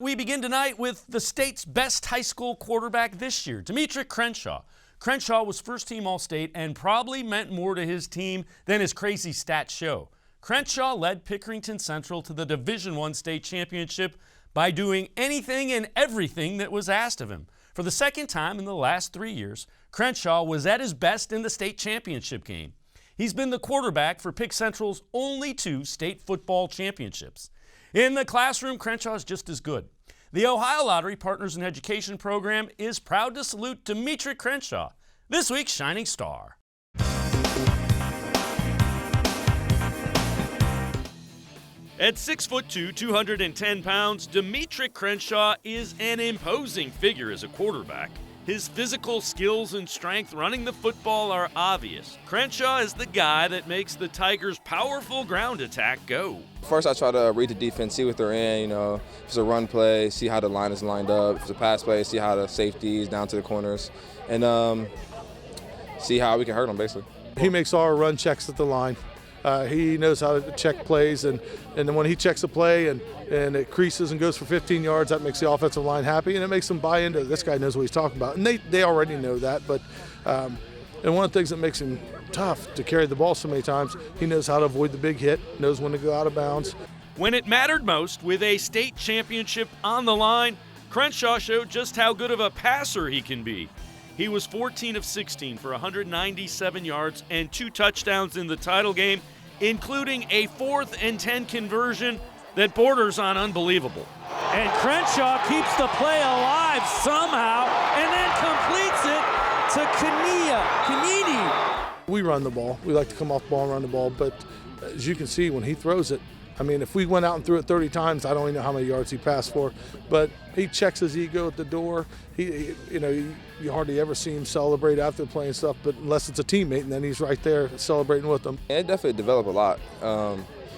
We begin tonight with the state's best high school quarterback this year, Demeatric Crenshaw. Crenshaw was first-team All-State and probably meant more to his team than his crazy stats show. Crenshaw led Pickerington Central to the Division I state championship by doing anything and everything that was asked of him. For the second time in the last 3 years, Crenshaw was at his best in the state championship game. He's been the quarterback for Pick Central's only 2 state football championships. In the classroom, Crenshaw is just as good. The Ohio Lottery Partners in Education program is proud to salute Demeatric Crenshaw, this week's Shining Star. At 6'2", 210 pounds, Demeatric Crenshaw is an imposing figure as a quarterback. His physical skills and strength running the football are obvious. Crenshaw is the guy that makes the Tigers' powerful ground attack go. First, I try to read the defense, see what they're in. If it's a run play, see how the line is lined up. If it's a pass play, see how the safety is down to the corners, and see how we can hurt them, basically. He makes all our run checks at the line. He knows how to check plays, and then when he checks a play and it creases and goes for 15 yards, that makes the offensive line happy, and it makes them buy into this guy knows what he's talking about. And they already know that, but and one of the things that makes him tough to carry the ball so many times, he knows how to avoid the big hit, knows when to go out of bounds. When it mattered most, with a state championship on the line, Crenshaw showed just how good of a passer he can be. He was 14 of 16 for 197 yards and 2 touchdowns in the title game, including a 4th and 10 conversion that borders on unbelievable. And Crenshaw keeps the play alive somehow and then completes it to Kanini. We run the ball. We like to come off the ball and run the ball, but as you can see, when he throws it, I mean, if we went out and threw it 30 times, I don't even know how many yards he passed for, but he checks his ego at the door. You hardly ever see him celebrate after playing stuff, but unless it's a teammate, and then he's right there celebrating with them. It definitely developed a lot.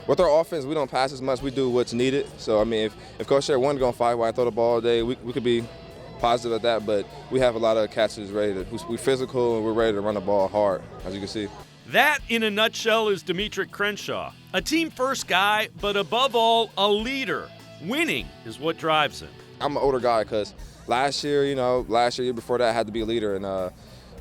With our offense, we don't pass as much. We do what's needed. So, I mean, if Coach Sherry wanted to go on 5 wide, throw the ball all day, we could be positive at that, but we have a lot of cats who's ready to, we're physical and we're ready to run the ball hard, as you can see. That, in a nutshell, is Demeatric Crenshaw. A team-first guy, but above all, a leader. Winning is what drives him. I'm an older guy because last year, year before that, I had to be a leader. And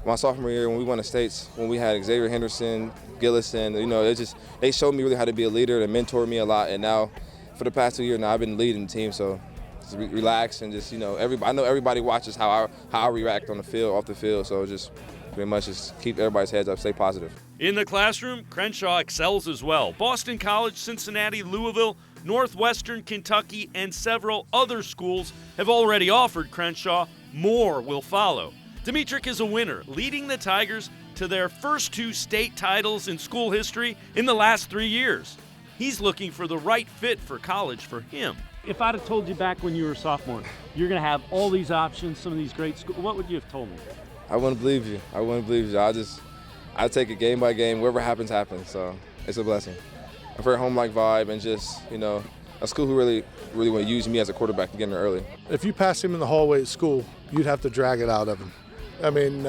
my sophomore year, when we won the states, when we had Xavier Henderson, Gillison, they showed me really how to be a leader and mentored me a lot. And now, for the past 2 years now, I've been leading the team. So just relax and just, I know everybody watches how I react on the field, off the field. So just pretty much just keep everybody's heads up, stay positive. In the classroom, Crenshaw excels as well. Boston College, Cincinnati, Louisville, Northwestern Kentucky, and several other schools have already offered Crenshaw. More will follow. Demeatric is a winner, leading the Tigers to their first 2 state titles in school history in the last 3 years. He's looking for the right fit for college for him. If I'd have told you back when you were a sophomore, you're going to have all these options, some of these great schools, what would you have told me? I wouldn't believe you. I take it game by game. Whatever happens, happens. So it's a blessing. A very home-like vibe, and just, a school who really want to use me as a quarterback to get in there early. If you pass him in the hallway at school, you'd have to drag it out of him. I mean,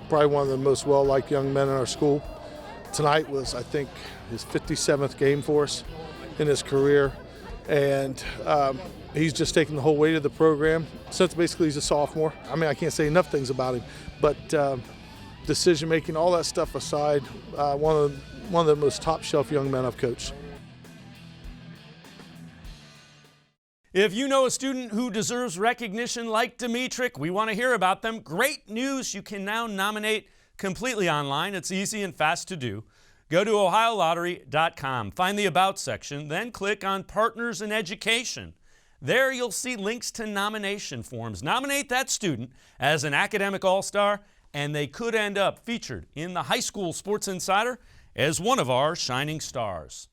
probably one of the most well-liked young men in our school. Tonight was, I think, his 57th game for us in his career, and he's just taking the whole weight of the program. Since basically he's a sophomore, I mean, I can't say enough things about him, but decision-making, all that stuff aside, one of the most top-shelf young men I've coached. If you know a student who deserves recognition like Demeatric, we want to hear about them. Great news, you can now nominate completely online. It's easy and fast to do. Go to ohiolottery.com, find the About section, then click on Partners in Education. There you'll see links to nomination forms. Nominate that student as an academic all-star, and they could end up featured in the High School Sports Insider as one of our shining stars.